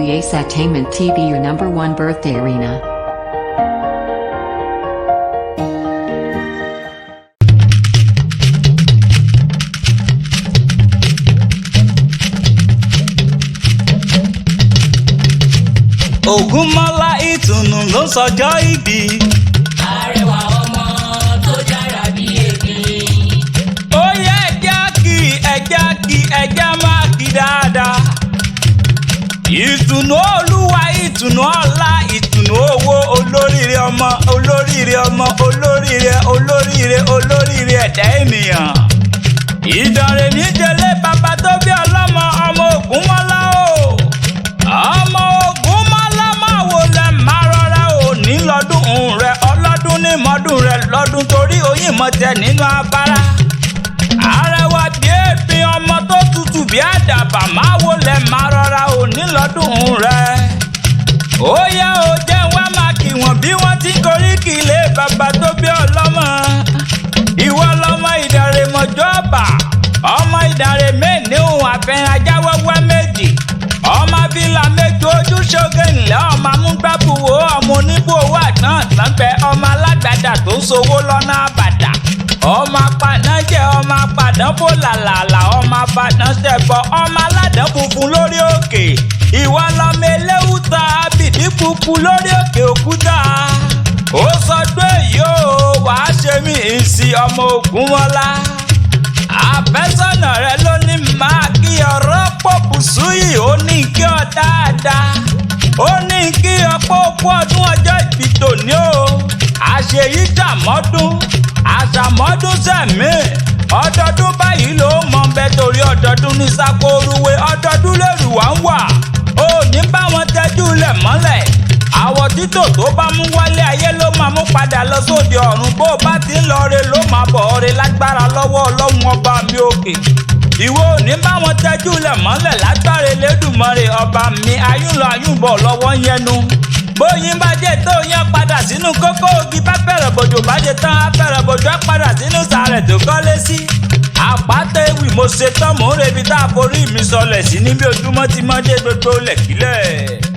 EWI Entertainment TV, your #1 birthday arena. Ògúnmọ́lá ìtùnú ló sọjọ́ ìbí. Arẹwà ọmọ tó dára bí èmi. Ó yẹ ẹja máa kí dáadáa. Ìtùnú olúwa, ìtùnú ọlá, ìtùnú owó, olóríire ọmọ, olóríire ọmọ, olóríire ẹ̀dá ènìyàn. Ìdànrè níjẹlé bàbá tó bí ọlọ́mọ, ọmọ Ògúnmọ́lá o. Ọmọ Ògúnmọ́lá máa wò lẹ̀ máa rọra ò ní lọ́dún rẹ̀, ọlọ́dún ní mọ́dún rẹ̀ lọ́dún torí oyin mọ̀ tẹ nínú abara. Arẹwà bí èéfín ọmọ tó tutù bí àdàbà máa wò lẹ̀ máa rọra ò ní lọ́dún rẹ̀. Ó yá o jẹ́ wá máa kí wọ́n bí wọ́n ti koríki ilé bàbá tó bí ọlọ́mọ. Ìwọ lọmọ Ìdànrè mọ̀jọ́ ọ̀bà, ọmọ Ìdànrè mẹ́ẹ̀ẹ́nìhùn àfẹ́ràn ajáwẹ́wẹ́ méjì. Ọmọ fìlà méjì ojú ṣoge ńlẹ̀, ọmọ amúgbàbùwò, ọmọ oníbò owó àtàn àtànbẹ̀, ọmọ alágbàdà tó sowó lọ́nà àbàdà. Ọmọ apàdán jẹ́ ọmọ apàdán fò làlàlà, ọmọ apàdán ṣẹ̀bọ̀, ọmọ aládàn funfun lórí òkè. Ìwọ lọmọ eléwúta abìdí pupu lórí òkè òkúta. Ó sọdún èyí o, wàá ṣe mí ìsì ọmọ Ògúnmọ́lá. Àfẹ́sọ́nà rẹ ló ní máa kí ọ̀rọ̀ pọ̀pù súyì, ó ní kí ọ dáadáa. Ó ní kí ọ̀pọ̀ òkú ọdún ọjọ́ ìbí tòní o. Àṣeyí dàmọ́dún, àṣàmọ́dún sẹ̀mí. Ọdọọdún báyìí ló mọ̀ bẹ́ẹ̀ torí ọdọọdún ní sákóruwé, ọdọọdún lèrú wá ń wà. Ó ní bá wọn tẹ́jú lẹ̀ mọ́lẹ̀. Àwọ̀ títò tó bá mú wálé ayé ló máa mú padà lọ sóde ọ̀run. Bó bá ti ń lọ re ló máa bọ̀ re lágbára lọ́wọ́ Ọlọ́run ọba mi òkè. Ìwọ ò ní bá wọn tẹ́jú lẹ̀ mọ́lẹ̀ lágbára Elédùmarè ọba mi, ayúnlọ ayúnbọ̀ lọ́wọ́ yẹnu. Bóyin bá jẹ́ tó yẹn padà sínú kókó ògì, bá fẹ̀rẹ̀ bòjò bá jẹ tán á fẹ̀rẹ̀ bòjò á padà sínú sàrẹ̀ tó kọ́lé sí. Àpáta ewì mo ṣe tán mò ń rebi tá a forí mi sọlẹ̀ sí níbi ojúmọ́ ti mọ́ dé gbogbo lẹ̀kílẹ̀.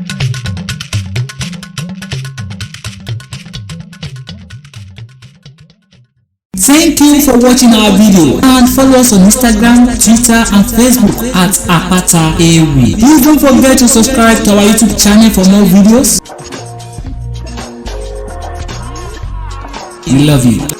Thank you for watching our video and follow us on Instagram, Twitter and Facebook at APATA EWI. Please don't forget to subscribe to our YouTube channel for more videos. We love you.